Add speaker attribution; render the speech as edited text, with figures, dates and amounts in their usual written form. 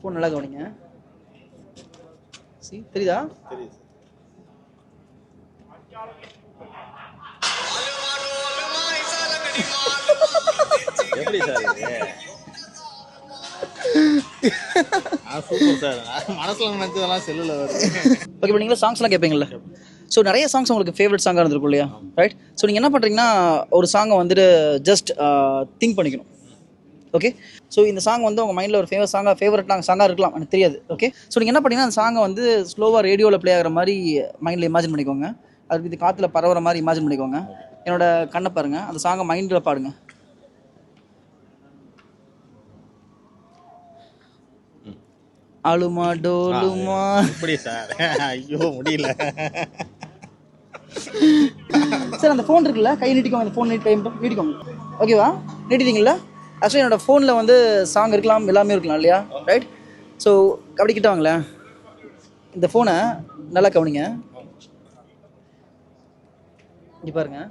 Speaker 1: Phone நல்லா கவனிங்க. தெரியுதா?
Speaker 2: தெரியுது. எப்படி சார் இது? Super sir. மனசுல நினைச்சதெல்லாம் செல்லுல வருது.
Speaker 1: ஓகே, இப்போ நீங்களும் சாங்ஸ்லாம் கேட்பீங்கல்ல? ஸோ நிறைய சாங்ஸ் உங்களுக்கு ஃபேவரட் சாங்காக இருந்திருக்கும் இல்லையா? ரைட். ஸோ நீங்கள் என்ன பண்ணுறீங்கன்னா ஒரு சாங்கை வந்துட்டு ஜஸ்ட் திங்க் பண்ணிக்கணும். ஓகே. ஸோ இந்த சாங் வந்து உங்கள் மைண்டில் ஒரு ஃபேவரட் சாங்காக இருக்கலாம், எனக்கு தெரியாது. ஓகே. ஸோ நீங்கள் என்ன பண்ணீங்கன்னா அந்த சாங்கை வந்து ஸ்லோவாக ரேடியோவில் ப்ளே ஆகிற மாதிரி மைண்டில் இமேஜின் பண்ணிக்கோங்க. அதுக்கு இது காற்றுல பரவுற மாதிரி இமேஜின் பண்ணிக்கோங்க. என்னோட கண்ணை பாருங்கள், அந்த சாங்கை மைண்டில் பாடுங்க. அலுமா டோலுமா.
Speaker 2: எப்படி சார்? ஐயோ முடியல
Speaker 1: சார். அந்த ஃபோன் இருக்குல்ல, கை நீட்டிக்கோங்க. அந்த ஃபோன் நீட்டிக்கோங்க. ஓகேவா? நீட்டிட்டீங்களா? ஆக்சுவலி என்னோட ஃபோனில் வந்து சாங் இருக்கலாம், எல்லாமே இருக்கலாம் இல்லையா? ரைட். ஸோ அப்படி கிட்ட வாங்களேன். இந்த ஃபோனை நல்லா கவனிங்க. இங்கே பாருங்கள்.